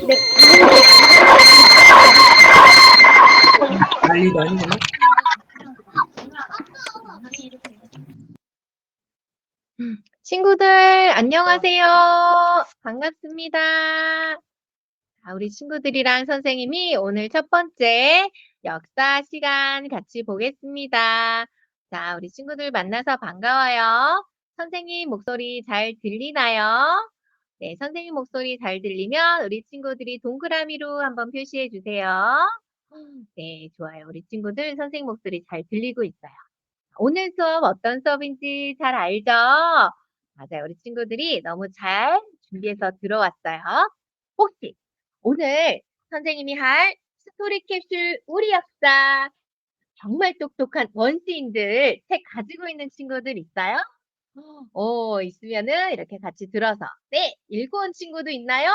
네. 난리도 아니구나. 친구들, 안녕하세요. 반갑습니다. 자, 우리 친구들이랑 선생님이 오늘 첫 번째 역사 시간 같이 보겠습니다. 자, 우리 친구들 만나서 반가워요. 선생님 목소리 잘 들리나요? 네, 선생님 목소리 잘 들리면 우리 친구들이 동그라미로 한번 표시해 주세요. 네, 좋아요. 우리 친구들 선생님 목소리 잘 들리고 있어요. 오늘 수업 어떤 수업인지 잘 알죠? 맞아요. 우리 친구들이 너무 잘 준비해서 들어왔어요. 혹시 오늘 선생님이 할 스토리 캡슐 우리 역사 정말 똑똑한 원시인들 책 가지고 있는 친구들 있어요? 있으면은 이렇게 같이 들어서 네, 읽어온 친구도 있나요?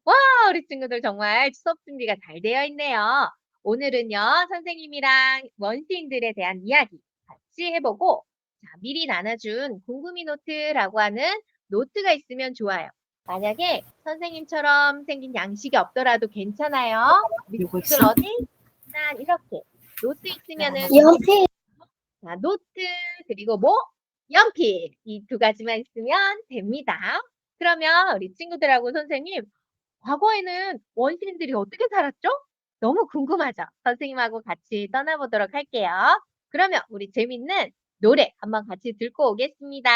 와, 우리 친구들 정말 수업 준비가 잘 되어 있네요. 오늘은요, 선생님이랑 원시인들에 대한 이야기 같이 해보고, 자, 미리 나눠준 궁금이 노트라고 하는 노트가 있으면 좋아요. 만약에 선생님처럼 생긴 양식이 없더라도 괜찮아요. 우리 이거 친구들 있어? 어디? 난 이렇게 노트 있으면은 연필. 자, 노트 그리고 뭐? 연필 이 두 가지만 있으면 됩니다. 그러면 우리 친구들하고 선생님 과거에는 원시인들이 어떻게 살았죠? 너무 궁금하죠? 선생님하고 같이 떠나보도록 할게요. 그러면 우리 재밌는 노래 한번 같이 듣고 오겠습니다.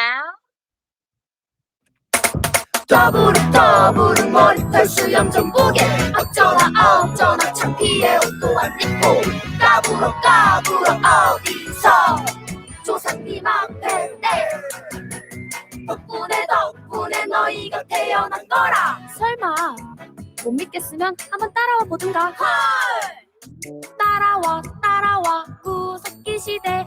더부룩 머리털 수염 좀 보게 어쩌나 창피해 옷도 안 입고 까부룩 어디서 조상님 앞에 덕분에 너희가 태어난 거라. 설마 못 믿겠으면 한번 따라와 보든가. 따라와 구석기 시대.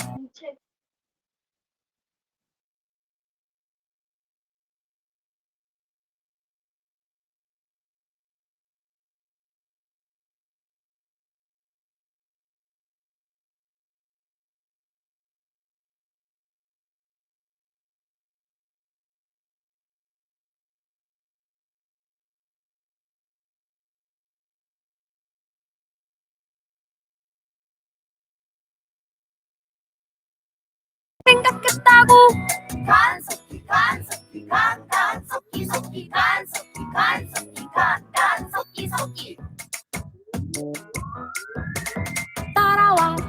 생각했다고. 간석기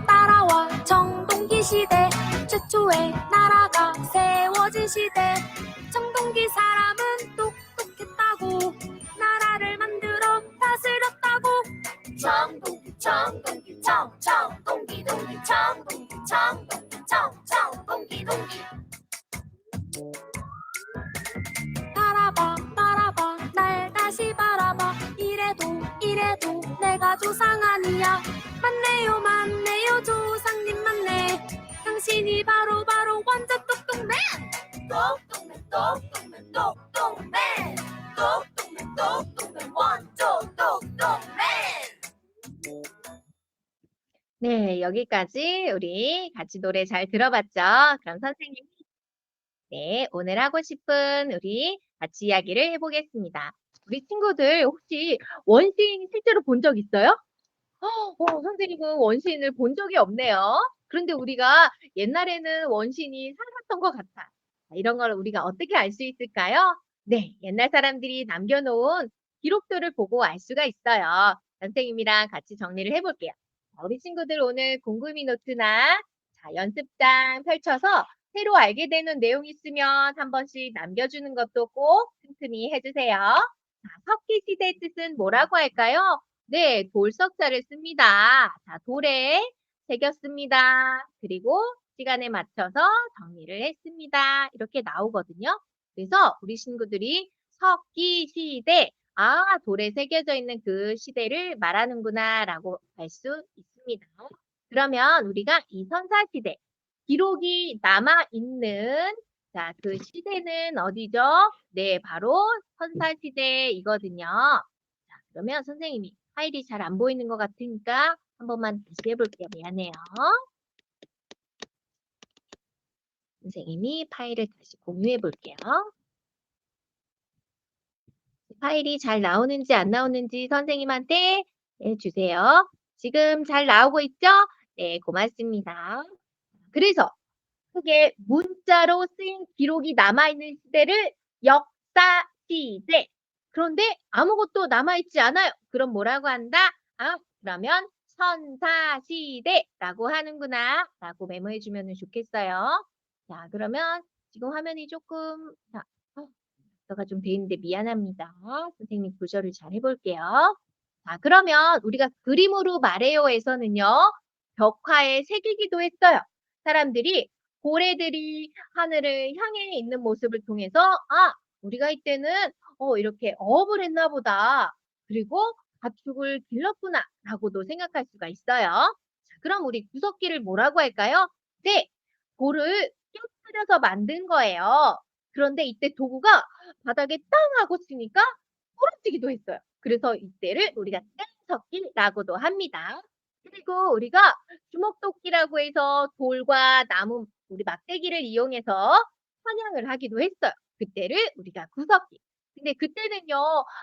따라와 청동기 시대. 최초의 나라가 세워진 시대. 청동기 사람은 똑똑했다고. 나라를 만들어 다스렸다고. 청동기 바라봐 날 다시 바라봐. 이래도 내가 조상 아니야. 맞네요 조상님 맞네. 당신이 바로 완전 똑똑맨. 완전 똑똑맨. 네, 여기까지 우리 같이 노래 잘 들어봤죠? 그럼 선생님이 네, 오늘 하고 싶은 우리 같이 이야기를 해보겠습니다. 우리 친구들 혹시 원시인 실제로 본 적 있어요? 선생님은 원시인을 본 적이 없네요. 그런데 우리가 옛날에는 원시인이 살았던 것 같아. 자, 이런 걸 우리가 어떻게 알 수 있을까요? 네, 옛날 사람들이 남겨놓은 기록들을 보고 알 수가 있어요. 선생님이랑 같이 정리를 해볼게요. 자, 우리 친구들 오늘 궁금이 노트나 자, 연습장 펼쳐서 새로 알게 되는 내용 있으면 한 번씩 남겨주는 것도 꼭 틈틈이 해주세요. 자, 석기시대의 뜻은 뭐라고 할까요? 네, 돌석자를 씁니다. 자, 돌에 새겼습니다. 그리고 시간에 맞춰서 정리를 했습니다. 이렇게 나오거든요. 그래서 우리 친구들이 석기시대, 돌에 새겨져 있는 그 시대를 말하는구나 라고 알 수 있습니다. 그러면 우리가 이 선사시대, 기록이 남아있는 자, 그 시대는 어디죠? 네, 바로 선사시대이거든요. 자, 그러면 선생님이 파일이 잘 안 보이는 것 같으니까 한 번만 다시 해볼게요. 미안해요. 선생님이 파일을 다시 공유해 볼게요. 파일이 잘 나오는지 안 나오는지 선생님한테 주세요. 지금 잘 나오고 있죠? 네, 고맙습니다. 그래서 크게 문자로 쓰인 기록이 남아있는 시대를 역사 시대. 그런데 아무것도 남아있지 않아요. 그럼 뭐라고 한다? 아, 그러면 선사 시대라고 하는구나. 라고 메모해주면 좋겠어요. 자, 그러면 지금 화면이 조금, 자, 가 좀 돼 있는데 미안합니다. 선생님 구절을 잘 해볼게요. 자, 그러면 우리가 그림으로 말해요에서는요, 벽화에 새기기도 했어요. 사람들이 고래들이 하늘을 향해 있는 모습을 통해서 아, 우리가 이때는 이렇게 어업을 했나 보다. 그리고 가축을 길렀구나 라고도 생각할 수가 있어요. 자, 그럼 우리 구석기를 뭐라고 할까요? 네, 돌을 깨뜨려서 만든 거예요. 그런데 이때 도구가 바닥에 땅 하고 치니까 부러지기도 했어요. 그래서 이때를 우리가 땡석기라고도 합니다. 그리고 우리가 주먹도끼라고 해서 돌과 나무, 우리 막대기를 이용해서 사냥을 하기도 했어요. 그때를 우리가 구석기. 근데 그때는요,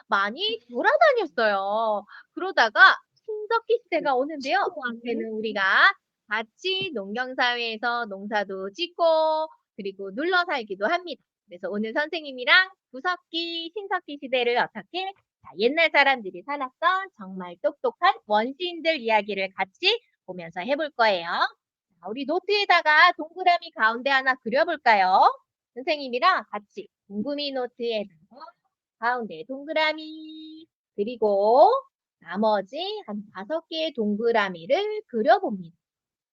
많이 돌아다녔어요. 그러다가 신석기 시대가 오는데요. 그때는 우리가 같이 농경사회에서 농사도 짓고, 그리고 눌러 살기도 합니다. 그래서 오늘 선생님이랑 구석기, 신석기 시대를 어떻게 옛날 사람들이 살았던 정말 똑똑한 원시인들 이야기를 같이 보면서 해볼 거예요. 자, 우리 노트에다가 동그라미 가운데 하나 그려볼까요? 선생님이랑 같이 궁금이 노트에다가 가운데 동그라미 그리고 나머지 한 5개의 동그라미를 그려봅니다.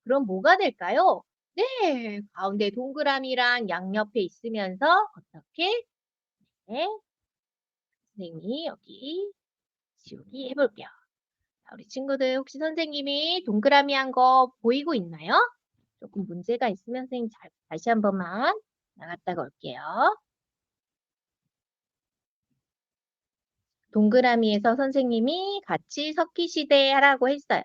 그럼 뭐가 될까요? 네, 가운데 동그라미랑 양옆에 있으면서 어떻게? 네, 선생님이 여기 지우기 해볼게요. 자, 우리 친구들 혹시 선생님이 동그라미 한 거 보이고 있나요? 조금 문제가 있으면 선생님 다시 한 번만 나갔다가 올게요. 동그라미에서 선생님이 같이 섞기시대 하라고 했어요.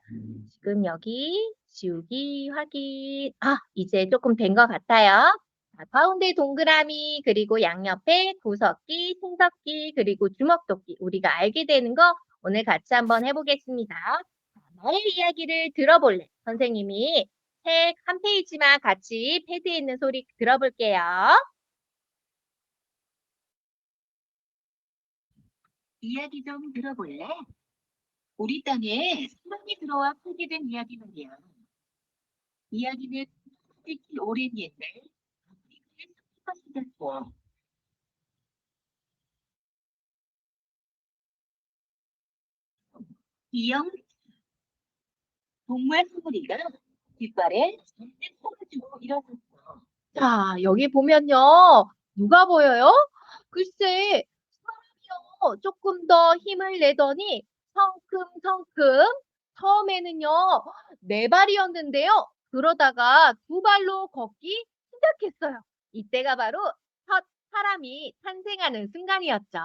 지금 여기 지우기 확인. 아, 이제 조금 된 것 같아요. 자, 가운데 동그라미 그리고 양옆에 구석기, 신석기 그리고 주먹도끼 우리가 알게 되는 거 오늘 같이 한번 해보겠습니다. 자, 나의 이야기를 들어볼래. 선생님이 책 한 페이지만 같이 패드에 있는 소리 들어볼게요. 이야기 좀 들어볼래? 우리 땅에 사람이 들어와 파괴된 이야기 말이야. 이야기는 특히 오랜 옛날 아프리카의 숲에서 시작돼. 이영 동물 사무리가 뒷발에 잔뜩 뽑아주고 일어섰어. 자, 여기 보면요. 누가 보여요? 글쎄, 사람이요. 조금 더 힘을 내더니 성큼성큼 처음에는요. 4발이었는데요. 그러다가 2발로 걷기 시작했어요. 이때가 바로 첫 사람이 탄생하는 순간이었죠.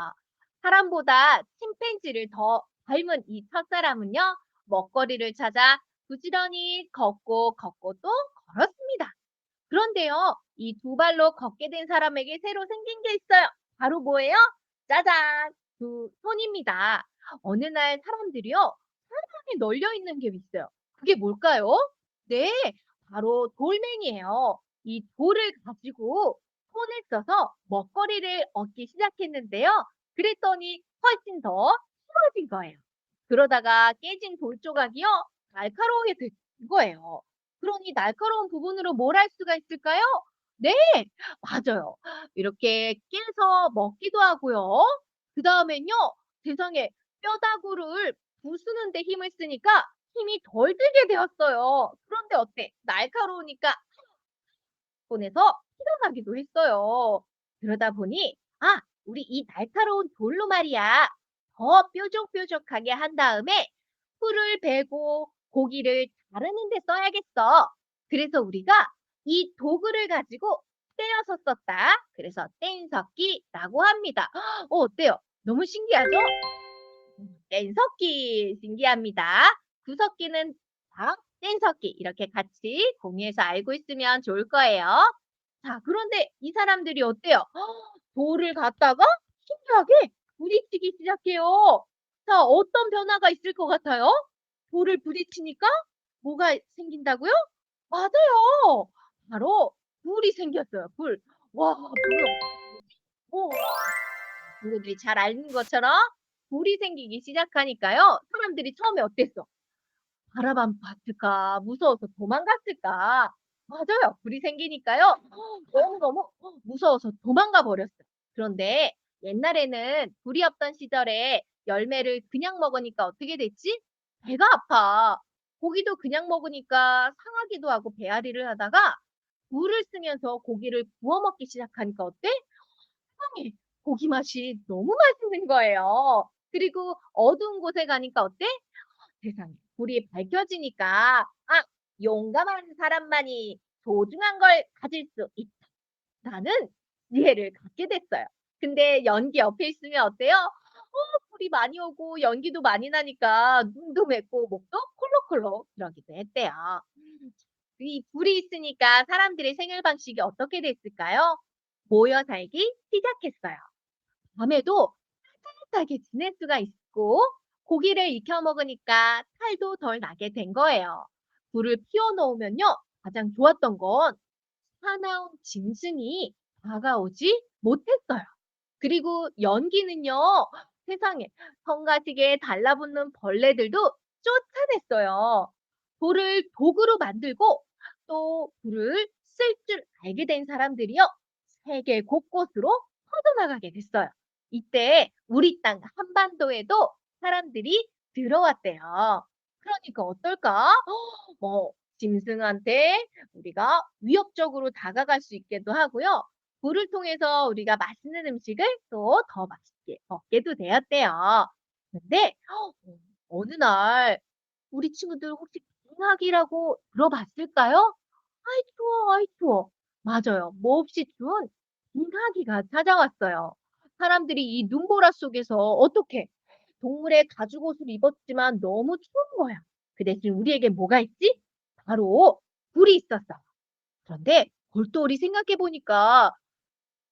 사람보다 침팬지를 더 닮은 이 첫사람은요. 먹거리를 찾아 부지런히 걷고 걷고 또 걸었습니다. 그런데요, 이 2발로 걷게 된 사람에게 새로 생긴 게 있어요. 바로 뭐예요? 짜잔! 2손입니다. 어느 날 사람들이요, 사방에 널려 있는 게 있어요. 그게 뭘까요? 네, 바로 돌멩이에요. 이 돌을 가지고 손을 써서 먹거리를 얻기 시작했는데요. 그랬더니 훨씬 더 쉬워진 거예요. 그러다가 깨진 돌 조각이요, 날카로우게 된 거예요. 그러니 날카로운 부분으로 뭘 할 수가 있을까요? 네, 맞아요. 이렇게 깨서 먹기도 하고요. 그 다음엔요, 세상에 뼈다구를 부수는 데 힘을 쓰니까 힘이 덜 들게 되었어요. 그런데 어때? 날카로우니까 손에서 피가 나기도 했어요. 그러다 보니, 아, 우리 이 날카로운 돌로 말이야. 더 뾰족뾰족하게 한 다음에 풀을 베고 고기를 자르는 데 써야겠어. 그래서 우리가 이 도구를 가지고 떼어서 썼다. 그래서 뗀석기라고 합니다. 어때요? 너무 신기하죠? 뗀석기 신기합니다. 구석기는 다 뗀석기 이렇게 같이 공유해서 알고 있으면 좋을 거예요. 자, 그런데 이 사람들이 어때요? 돌을 갖다가 신기하게 부딪히기 시작해요. 자, 어떤 변화가 있을 것 같아요? 돌을 부딪히니까 뭐가 생긴다고요? 맞아요. 바로 불이 생겼어요. 불. 와, 불은 어, 친구들이 잘 아는 것처럼 불이 생기기 시작하니까요. 사람들이 처음에 어땠어? 바라만 봤을까? 무서워서 도망갔을까? 맞아요. 불이 생기니까요. 너무너무 무서워서 도망가 버렸어요. 그런데 옛날에는 불이 없던 시절에 열매를 그냥 먹으니까 어떻게 됐지? 배가 아파. 고기도 그냥 먹으니까 상하기도 하고 배앓이를 하다가 불을 쓰면서 고기를 구워 먹기 시작하니까 어때? 세상에 고기 맛이 너무 맛있는 거예요. 그리고 어두운 곳에 가니까 어때? 세상에 불이 밝혀지니까 용감한 사람만이 소중한 걸 가질 수 있다는 지혜를 갖게 됐어요. 근데 연기 옆에 있으면 어때요? 불이 많이 오고 연기도 많이 나니까 눈도 맵고 목도 콜록콜록 그러기도 했대요. 이 불이 있으니까 사람들의 생활 방식이 어떻게 됐을까요? 모여 살기 시작했어요. 밤에도 따뜻하게 지낼 수가 있고 고기를 익혀 먹으니까 탈도 덜 나게 된 거예요. 불을 피워 놓으면요. 가장 좋았던 건 사나운 짐승이 다가오지 못했어요. 그리고 연기는요. 세상에 성가시게 달라붙는 벌레들도 쫓아냈어요. 불을 도구로 만들고 또 불을 쓸 줄 알게 된 사람들이요. 세계 곳곳으로 퍼져나가게 됐어요. 이때 우리 땅 한반도에도 사람들이 들어왔대요. 그러니까 어떨까? 짐승한테 우리가 위협적으로 다가갈 수 있게도 하고요. 불을 통해서 우리가 맛있는 음식을 또 더 맛있게 먹게도 되었대요. 근데 어느 날 우리 친구들 혹시 빙하기라고 들어봤을까요? 아이 추워, 아이 추워. 맞아요. 몹시 추운 빙하기가 찾아왔어요. 사람들이 이 눈보라 속에서 어떻게 동물의 가죽옷을 입었지만 너무 추운 거야. 그 대신 우리에게 뭐가 있지? 바로 불이 있었어. 그런데 골똘히 생각해 보니까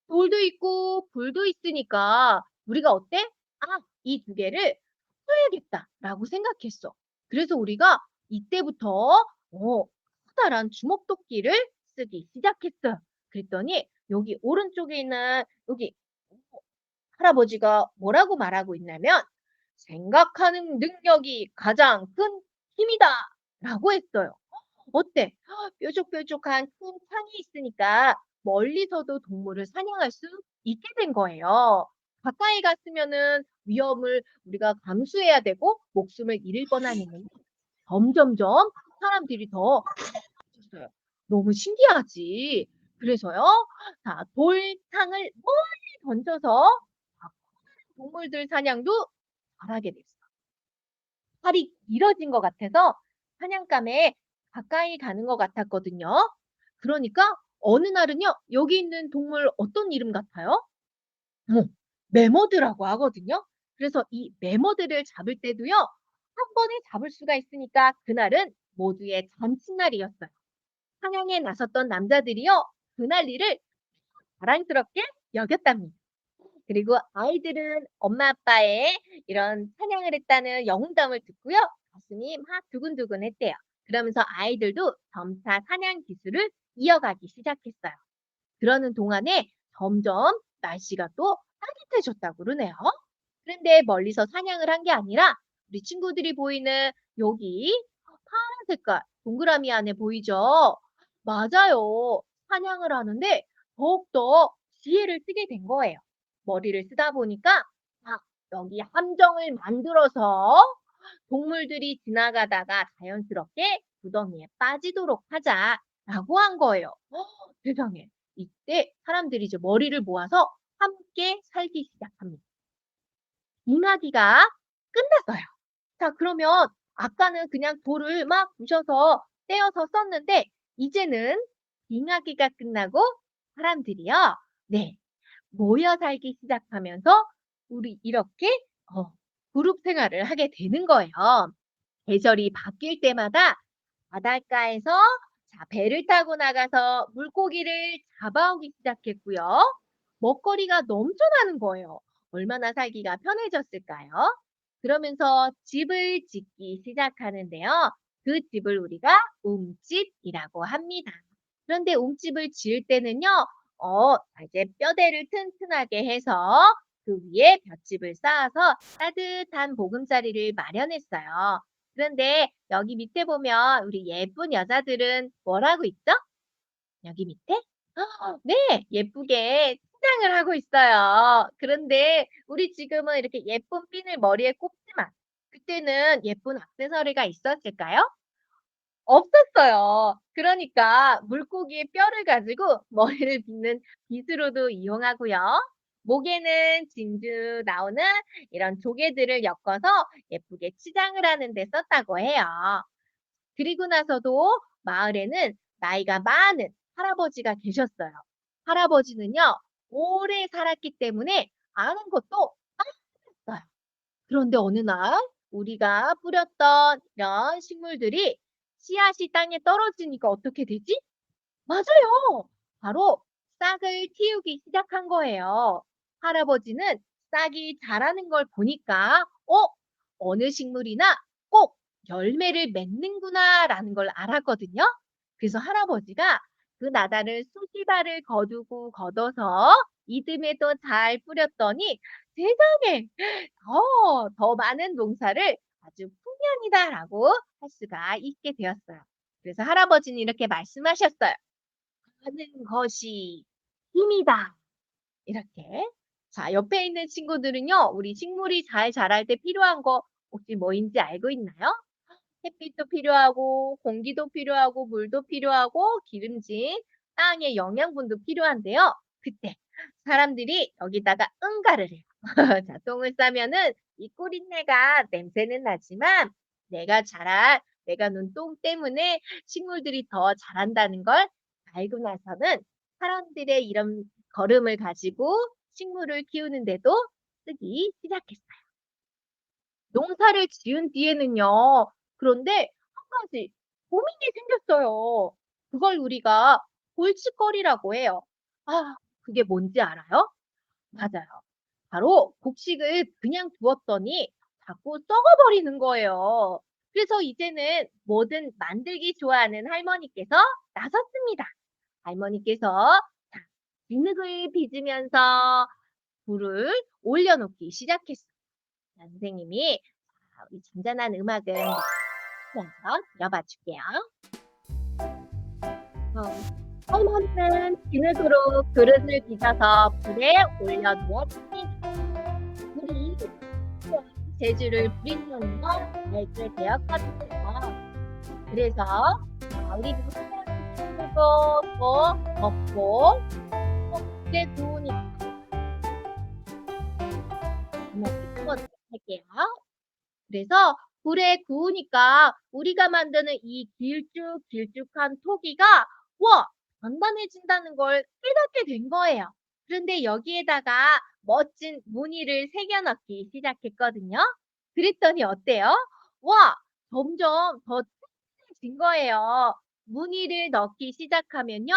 돌도 있고 불도 있으니까 우리가 어때? 이 두 개를 써야겠다라고 생각했어. 그래서 우리가 이때부터 커다란 주먹도끼를 쓰기 시작했어. 그랬더니 여기 오른쪽에 있는 여기 할아버지가 뭐라고 말하고 있냐면 생각하는 능력이 가장 큰 힘이다 라고 했어요. 어때? 뾰족뾰족한 큰 창이 있으니까 멀리서도 동물을 사냥할 수 있게 된 거예요. 가까이 갔으면은 위험을 우리가 감수해야 되고 목숨을 잃을 뻔하는 점점점 사람들이 더 많아졌어요. 너무 신기하지? 그래서요, 자, 돌창을 멀리 던져서 동물들 사냥도 잘하게 됐어요. 팔이 길어진 것 같아서 사냥감에 가까이 가는 것 같았거든요. 그러니까 어느 날은요, 여기 있는 동물 어떤 이름 같아요? 매머드라고 하거든요. 그래서 이 매머드를 잡을 때도요, 한 번에 잡을 수가 있으니까 그날은 모두의 잔칫날이었어요. 사냥에 나섰던 남자들이요, 그날 일을 자랑스럽게 여겼답니다. 그리고 아이들은 엄마 아빠의 이런 사냥을 했다는 영웅담을 듣고요. 가슴이 막 두근두근 했대요. 그러면서 아이들도 점차 사냥 기술을 이어가기 시작했어요. 그러는 동안에 점점 날씨가 또 따뜻해졌다고 그러네요. 그런데 멀리서 사냥을 한 게 아니라 우리 친구들이 보이는 여기 파란 색깔 동그라미 안에 보이죠? 맞아요. 사냥을 하는데 더욱더 지혜를 쓰게 된 거예요. 머리를 쓰다 보니까 여기 함정을 만들어서 동물들이 지나가다가 자연스럽게 구덩이에 빠지도록 하자라고 한 거예요. 세상에. 이때 사람들이 이제 머리를 모아서 함께 살기 시작합니다. 빙하기가 끝났어요. 자, 그러면 아까는 그냥 돌을 막 부셔서 떼어서 썼는데 이제는 빙하기가 끝나고 사람들이요. 네. 모여 살기 시작하면서 우리 이렇게 그룹 생활을 하게 되는 거예요. 계절이 바뀔 때마다 바닷가에서 배를 타고 나가서 물고기를 잡아오기 시작했고요. 먹거리가 넘쳐나는 거예요. 얼마나 살기가 편해졌을까요? 그러면서 집을 짓기 시작하는데요. 그 집을 우리가 움집이라고 합니다. 그런데 움집을 지을 때는요, 이제 뼈대를 튼튼하게 해서 그 위에 볏짚을 쌓아서 따뜻한 보금자리를 마련했어요. 그런데 여기 밑에 보면 우리 예쁜 여자들은 뭐라고 있죠? 여기 밑에? 네, 예쁘게 치장을 하고 있어요. 그런데 우리 지금은 이렇게 예쁜 핀을 머리에 꼽지만 그때는 예쁜 액세서리가 있었을까요? 없었어요. 그러니까 물고기의 뼈를 가지고 머리를 빗는 빗으로도 이용하고요. 목에는 진주 나오는 이런 조개들을 엮어서 예쁘게 치장을 하는 데 썼다고 해요. 그리고 나서도 마을에는 나이가 많은 할아버지가 계셨어요. 할아버지는요, 오래 살았기 때문에 아는 것도 많았어요. 그런데 어느 날 우리가 뿌렸던 이런 식물들이 씨앗이 땅에 떨어지니까 어떻게 되지? 맞아요. 바로 싹을 틔우기 시작한 거예요. 할아버지는 싹이 자라는 걸 보니까, 어느 식물이나 꼭 열매를 맺는구나라는 걸 알았거든요. 그래서 할아버지가 그 나다를 수십 알을 거두고 걷어서 이듬해도 잘 뿌렸더니 세상에 더 많은 농사를 아주 풍년이다라고 할 수가 있게 되었어요. 그래서 할아버지는 이렇게 말씀하셨어요. 하는 것이 힘이다. 이렇게. 자, 옆에 있는 친구들은요, 우리 식물이 잘 자랄 때 필요한 거 혹시 뭐인지 알고 있나요? 햇빛도 필요하고, 공기도 필요하고, 물도 필요하고, 기름진 땅의 영양분도 필요한데요. 그때 사람들이 여기다가 응가를 해요. 자, 똥을 싸면은 이 꿀인내가 냄새는 나지만 내가 눈 똥 때문에 식물들이 더 자란다는 걸 알고 나서는 사람들의 이런 걸음을 가지고 식물을 키우는데도 쓰기 시작했어요. 농사를 지은 뒤에는요. 그런데 한 가지 고민이 생겼어요. 그걸 우리가 골칫거리라고 해요. 아, 그게 뭔지 알아요? 맞아요. 바로 곡식을 그냥 두었더니 자꾸 썩어버리는 거예요. 그래서 이제는 뭐든 만들기 좋아하는 할머니께서 나섰습니다. 할머니께서 자, 진흙을 빚으면서 불을 올려놓기 시작했어요. 선생님이 우리 잔잔한 음악을 한번 들어봐 줄게요. 할머니는 진흙으로 그릇을 빚어서 불에 올려놓았습니다. 불이 재주를 부리는 걸 알게 되었거든요. 그래서 우리 모두가 친구도 또 덥고 또 불에 구우니까 이렇게 구워서 할게요. 그래서 불에 구우니까 우리가 만드는 이 길쭉길쭉한 토기가 와 단단해진다는 걸 깨닫게 된 거예요. 그런데 여기에다가 멋진 무늬를 새겨 넣기 시작했거든요. 그랬더니 어때요? 와 점점 더 튼튼해진 거예요. 무늬를 넣기 시작하면요.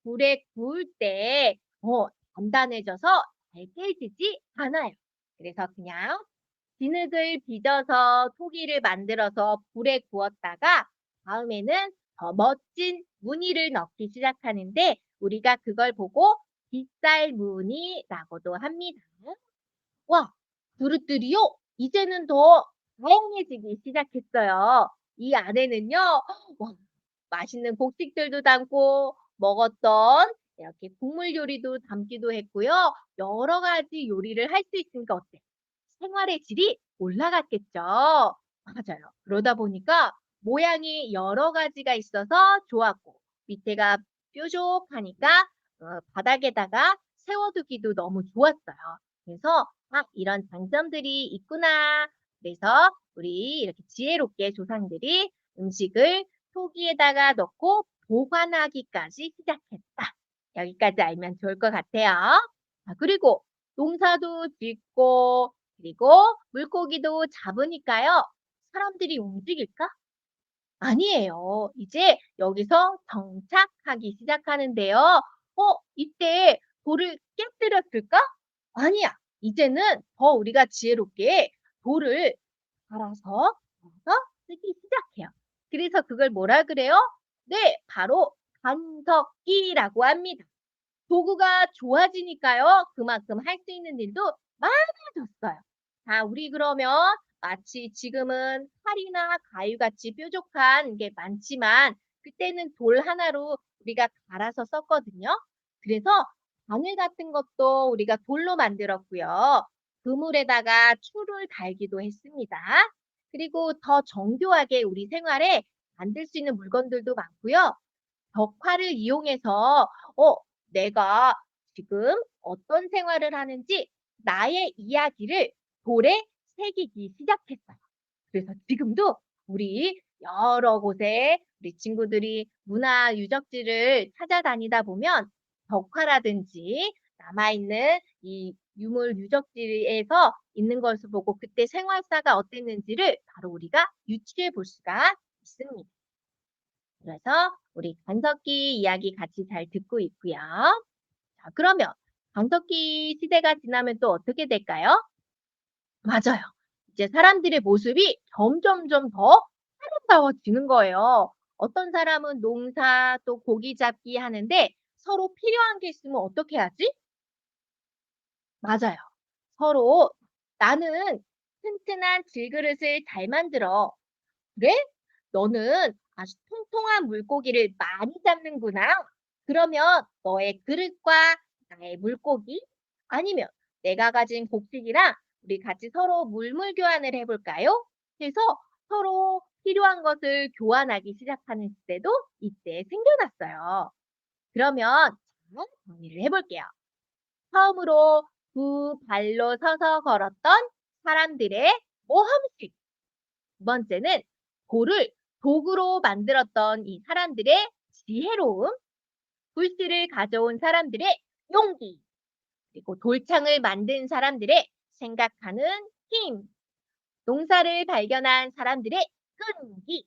불에 구울 때 단단해져서 잘 깨지지 않아요. 그래서 그냥 진흙을 빚어서 토기를 만들어서 불에 구웠다가 다음에는 더 멋진 무늬를 넣기 시작하는데 우리가 그걸 보고 빗살 무늬라고도 합니다. 와, 그릇들이요? 이제는 더 다양해지기 시작했어요. 이 안에는요, 와, 맛있는 곡식들도 담고 먹었던 이렇게 국물 요리도 담기도 했고요. 여러 가지 요리를 할 수 있으니까 어때? 생활의 질이 올라갔겠죠. 맞아요. 그러다 보니까 모양이 여러 가지가 있어서 좋았고 밑에가 뾰족하니까 바닥에다가 세워두기도 너무 좋았어요. 그래서 이런 장점들이 있구나. 그래서 우리 이렇게 지혜롭게 조상들이 음식을 토기에다가 넣고 보관하기까지 시작했다. 여기까지 알면 좋을 것 같아요. 그리고 농사도 짓고 그리고 물고기도 잡으니까요. 사람들이 움직일까? 아니에요. 이제 여기서 정착하기 시작하는데요. 이때 돌을 깨뜨렸을까? 아니야. 이제는 더 우리가 지혜롭게 돌을 갈아서 쓰기 시작해요. 그래서 그걸 뭐라 그래요? 네, 바로 간석기라고 합니다. 도구가 좋아지니까요. 그만큼 할 수 있는 일도 많아졌어요. 자, 우리 그러면 마치 지금은 칼이나 가위같이 뾰족한 게 많지만 그때는 돌 하나로 우리가 갈아서 썼거든요. 그래서 바늘 같은 것도 우리가 돌로 만들었고요. 그물에다가 추를 달기도 했습니다. 그리고 더 정교하게 우리 생활에 만들 수 있는 물건들도 많고요. 벽화를 이용해서 내가 지금 어떤 생활을 하는지 나의 이야기를 돌에 새기기 시작했어요. 그래서 지금도 우리 여러 곳에 우리 친구들이 문화 유적지를 찾아다니다 보면 벽화라든지 남아있는 이 유물 유적지에서 있는 것을 보고 그때 생활사가 어땠는지를 바로 우리가 유추해 볼 수가 있습니다. 그래서 우리 간석기 이야기 같이 잘 듣고 있고요. 자, 그러면 간석기 시대가 지나면 또 어떻게 될까요? 맞아요. 이제 사람들의 모습이 점점점 더 아름다워지는 거예요. 어떤 사람은 농사 또 고기 잡기 하는데 서로 필요한 게 있으면 어떻게 하지? 맞아요. 서로 나는 튼튼한 질그릇을 잘 만들어. 그래? 너는 아주 통통한 물고기를 많이 잡는구나. 그러면 너의 그릇과 나의 물고기 아니면 내가 가진 곡식이랑 우리 같이 서로 물물 교환을 해볼까요? 해서 서로 필요한 것을 교환하기 시작하는 시대도 이때 생겨났어요. 그러면 잘 정리를 해볼게요. 처음으로 두 발로 서서 걸었던 사람들의 모험식. 두 번째는 돌을 도구로 만들었던 이 사람들의 지혜로움, 불씨를 가져온 사람들의 용기, 그리고 돌창을 만든 사람들의 생각하는 힘, 농사를 발견한 사람들의 끈기,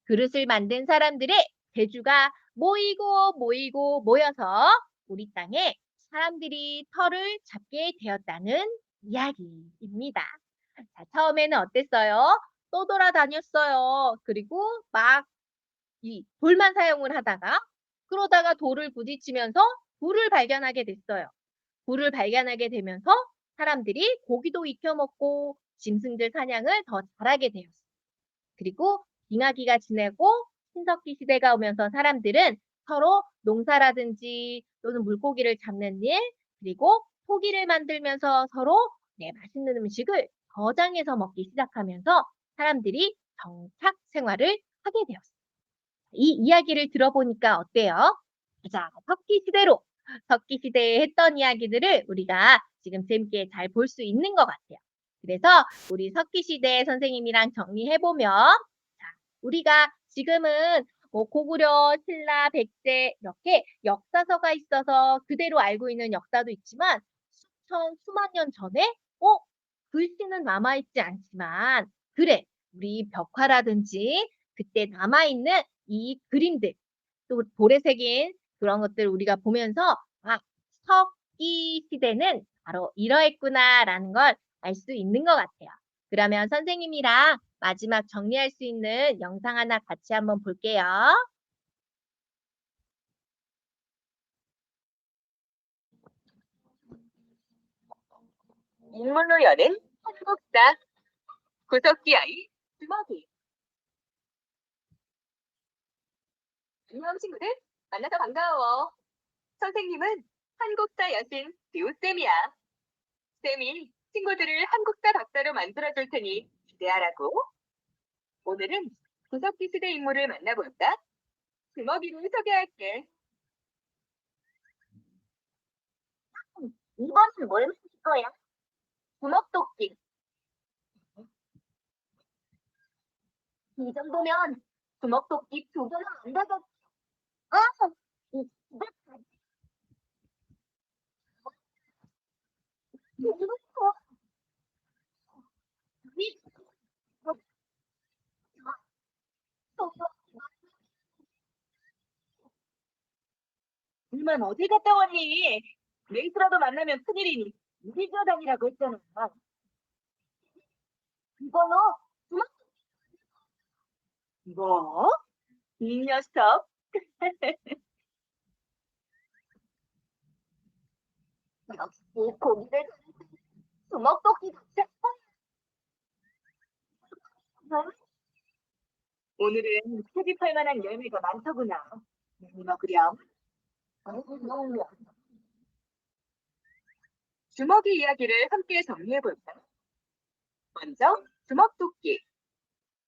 그릇을 만든 사람들의 재주가 모이고 모이고 모여서 우리 땅에 사람들이 터를 잡게 되었다는 이야기입니다. 자, 처음에는 어땠어요? 떠돌아다녔어요. 그리고 막 이 돌만 사용을 하다가 그러다가 돌을 부딪히면서 불을 발견하게 됐어요. 불을 발견하게 되면서 사람들이 고기도 익혀 먹고 짐승들 사냥을 더 잘하게 되었어요. 그리고 빙하기가 지내고 신석기 시대가 오면서 사람들은 서로 농사라든지 또는 물고기를 잡는 일, 그리고 포기를 만들면서 서로 맛있는 음식을 저장해서 먹기 시작하면서 사람들이 정착 생활을 하게 되었어요. 이 이야기를 들어보니까 어때요? 자, 석기 시대에 했던 이야기들을 우리가 지금 재밌게 잘 볼 수 있는 것 같아요. 그래서 우리 석기 시대 선생님이랑 정리해보면, 자, 우리가 지금은 뭐 고구려, 신라, 백제 이렇게 역사서가 있어서 그대로 알고 있는 역사도 있지만 수만 년 전에 글씨는 남아있지 않지만 그래, 우리 벽화라든지 그때 남아있는 이 그림들, 또 돌에 새긴 그런 것들 우리가 보면서 석기 시대는 바로 이러했구나라는 걸 알 수 있는 것 같아요. 그러면 선생님이랑 마지막 정리할 수 있는 영상 하나 같이 한번 볼게요. 인물로 여는 한국사 구석기 아이 주먹이. 안녕 친구들, 만나서 반가워. 선생님은 한국사 여신 뷰쌤이야. 쌤이 친구들을 한국사 박사로 만들어줄 테니 기대하라고. 오늘은 구석기 시대 인물을 만나볼까? 주먹이를 소개할게. 이번엔 뭘 마실 거야? 주먹도끼. 이 정도면 주먹도끼 두 개는 안 되겠지. 이 집에 이거 이 이만 어디 갔다 왔니? 레이스라도 만나면 큰일이니 무기저당이라고 했잖아. 이거요. 뭐? 이 녀석. 역시 고기를 주먹도끼 같아. 오늘은 채집할 만한 열매가 많더구나. 먹으렴. 주먹이 이야기를 함께 정리해볼까? 먼저 주먹도끼.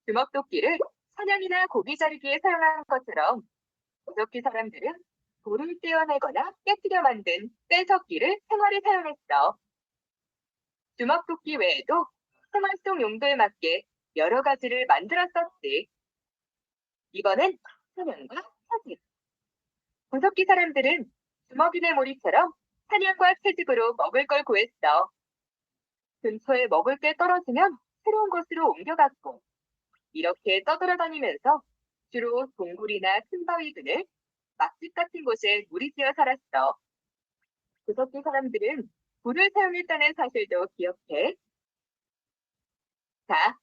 주먹도끼를 사냥이나 고기 자르기에 사용한 것처럼 무적기 사람들은 돌을 떼어내거나 깨뜨려 만든 떼석기를 생활에 사용했어. 주먹도끼 외에도 생활 속 용도에 맞게 여러 가지를 만들었었지. 이번엔 사냥과 채집. 무적기 사람들은 주먹이네 모리처럼 사냥과 채집으로 먹을 걸 구했어. 근처에 먹을 게 떨어지면 새로운 곳으로 옮겨갔고, 이렇게 떠돌아다니면서 주로 동굴이나 큰 바위 등을 맛집 같은 곳에 무리지어 살았어. 구석기 사람들은 불을 사용했다는 사실도 기억해. 자,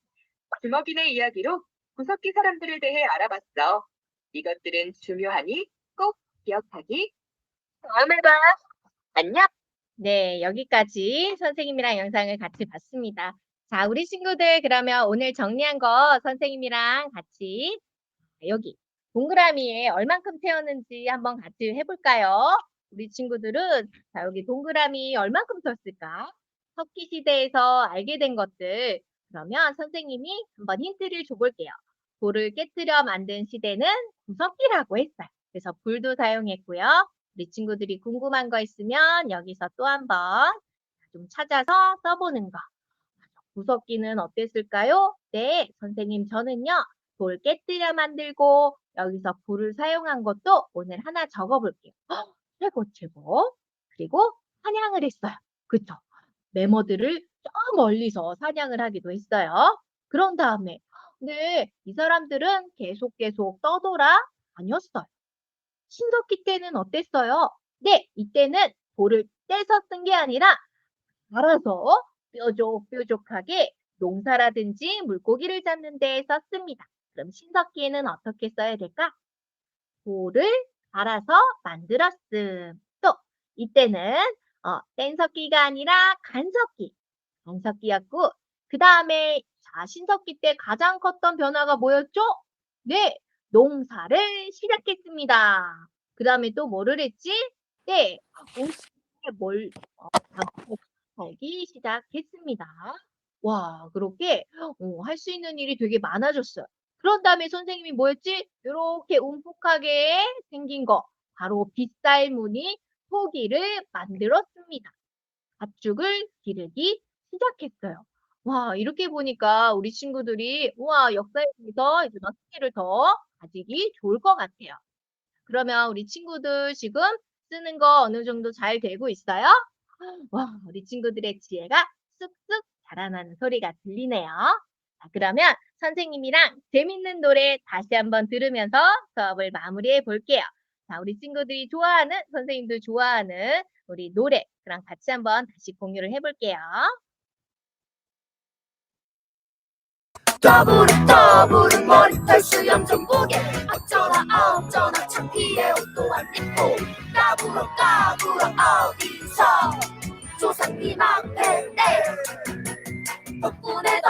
주먹이네 이야기로 구석기 사람들에 대해 알아봤어. 이것들은 중요하니 꼭 기억하기. 다음에 봐. 안녕. 네, 여기까지 선생님이랑 영상을 같이 봤습니다. 자, 우리 친구들 그러면 오늘 정리한 거 선생님이랑 같이 여기 동그라미에 얼만큼 채웠는지 한번 같이 해볼까요? 우리 친구들은 자, 여기 동그라미 얼만큼 쳤을까? 석기 시대에서 알게 된 것들 그러면 선생님이 한번 힌트를 줘볼게요. 돌을 깨뜨려 만든 시대는 구석기라고 했어요. 그래서 불도 사용했고요. 우리 친구들이 궁금한 거 있으면 여기서 또 한번 좀 찾아서 써보는 거. 구석기는 어땠을까요? 네, 선생님 저는요. 돌 깨뜨려 만들고 여기서 불을 사용한 것도 오늘 하나 적어볼게요. 최고 최고. 그리고 사냥을 했어요. 그쵸? 매머들을 저 멀리서 사냥을 하기도 했어요. 그런 다음에 네, 이 사람들은 계속 떠돌아 다녔어요. 신석기 때는 어땠어요? 네, 이때는 돌을 떼서 쓴 게 아니라 갈아서 뾰족뾰족하게 농사라든지 물고기를 잡는 데 썼습니다. 그럼 신석기에는 어떻게 써야 될까? 돌을 갈아서 만들었음. 또 이때는 뗀석기가 아니라 간석기였고 그 다음에 신석기 때 가장 컸던 변화가 뭐였죠? 네, 농사를 시작했습니다. 그 다음에 또 뭐를 했지? 네, 뭘 살기 시작했습니다. 와, 그렇게 할 수 있는 일이 되게 많아졌어요. 그런 다음에 선생님이 뭐였지? 이렇게 움푹하게 생긴 거, 바로 빗살무늬 토기를 만들었습니다. 밭죽을 기르기 시작했어요. 와, 이렇게 보니까 우리 친구들이 우와, 역사에 대해서 이제 스킬을 더 가지기 좋을 것 같아요. 그러면 우리 친구들 지금 쓰는 거 어느 정도 잘 되고 있어요? 와, 우리 친구들의 지혜가 쑥쑥 자라나는 소리가 들리네요. 자, 그러면 선생님이랑 재밌는 노래 다시 한번 들으면서 수업을 마무리해 볼게요. 자, 우리 친구들이 좋아하는, 선생님들 좋아하는 우리 노래, 그럼 같이 한번 다시 공유를 해볼게요. 더부룩 머리털 수염 좀 보게 어쩌나 창피해 옷도 안 입고 까부러 어디서 조상님 앞에 덕분에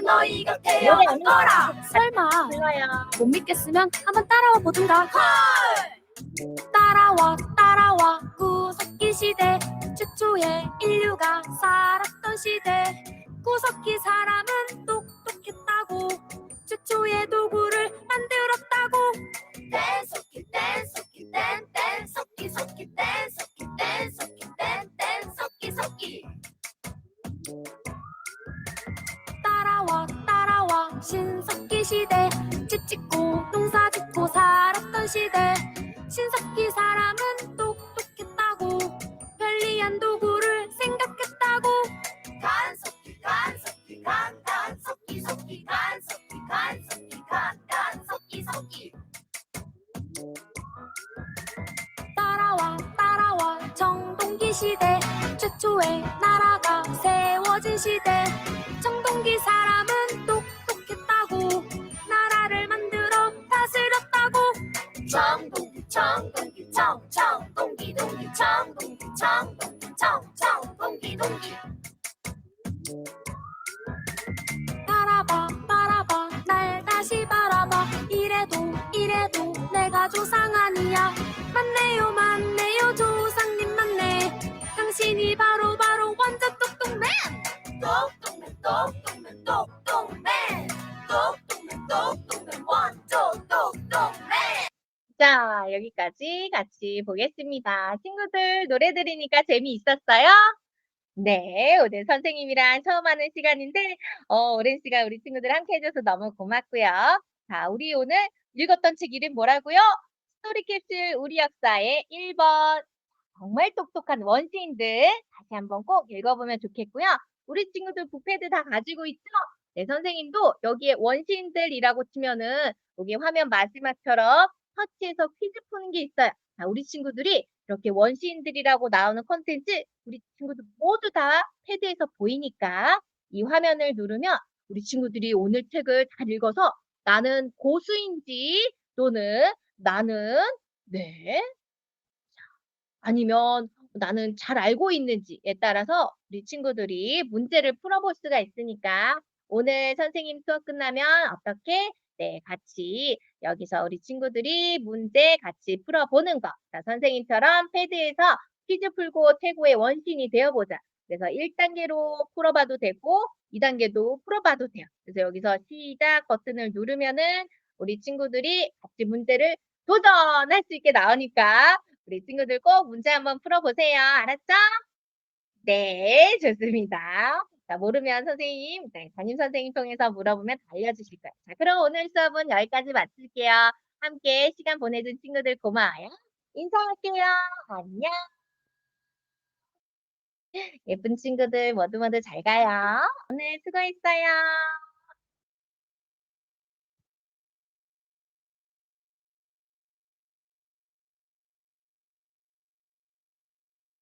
너희가 태어난 거라. 설마 좋아요. 못 믿겠으면 한번 따라와 보든가. 따라와 구석기 시대 최초의 인류가 살았던 시대. 구석기 사람은 똑똑했다고 최초의 도구를 만들었다고. 댄석기 따라와 신석기 시대 집 짓고 농사 짓고 살았던 시대. 신석기 사람은 똑똑했다고 편리한 도구를 생각했다고. 따라와 청동기 시대 최초의 태고의 나라가 세워진 시대 청동기 사람은 똑똑했다고 나라를 만들어 다스렸다고 청동기 청동기 청청동기 동기 청동기 청동기 청청동기 동기 바라봐 바라봐 날 다시 바라봐 이래도 내가 조상 아니야 맞네요 조상님 맞네 당신이 바로 완전 똑똑맨 완전 똑똑맨 자, 여기까지 같이 보겠습니다. 친구들 노래 들으니까 재미있었어요? 네, 오늘 선생님이랑 처음 하는 시간인데, 오랜 시간 우리 친구들 함께 해줘서 너무 고맙고요. 자, 우리 오늘 읽었던 책 이름 뭐라고요? 스토리캡슐 우리 역사의 1번. 정말 똑똑한 원시인들. 다시 한번 꼭 읽어보면 좋겠고요. 우리 친구들 북패드 다 가지고 있죠? 네, 선생님도 여기에 원시인들이라고 치면은 여기 화면 마지막처럼 터치해서 퀴즈 푸는 게 있어요. 자, 우리 친구들이 이렇게 원시인들이라고 나오는 콘텐츠 우리 친구들 모두 다 패드에서 보이니까 이 화면을 누르면 우리 친구들이 오늘 책을 잘 읽어서 나는 고수인지 또는 나는 네 아니면 나는 잘 알고 있는지에 따라서 우리 친구들이 문제를 풀어볼 수가 있으니까 오늘 선생님 수업 끝나면 어떻게 네, 같이 여기서 우리 친구들이 문제 같이 풀어보는 거. 자, 선생님처럼 패드에서 퀴즈 풀고 최고의 원신이 되어보자. 그래서 1단계로 풀어봐도 되고 2단계도 풀어봐도 돼요. 그래서 여기서 시작 버튼을 누르면은 우리 친구들이 같이 문제를 도전할 수 있게 나오니까 우리 친구들 꼭 문제 한번 풀어보세요. 알았죠? 네, 좋습니다. 자, 모르면 선생님, 네, 담임 선생님 통해서 물어보면 다 알려주실 거예요. 자, 그럼 오늘 수업은 여기까지 마칠게요. 함께 시간 보내준 친구들 고마워요. 인사할게요. 안녕. 예쁜 친구들 모두 잘 가요. 오늘 수고했어요.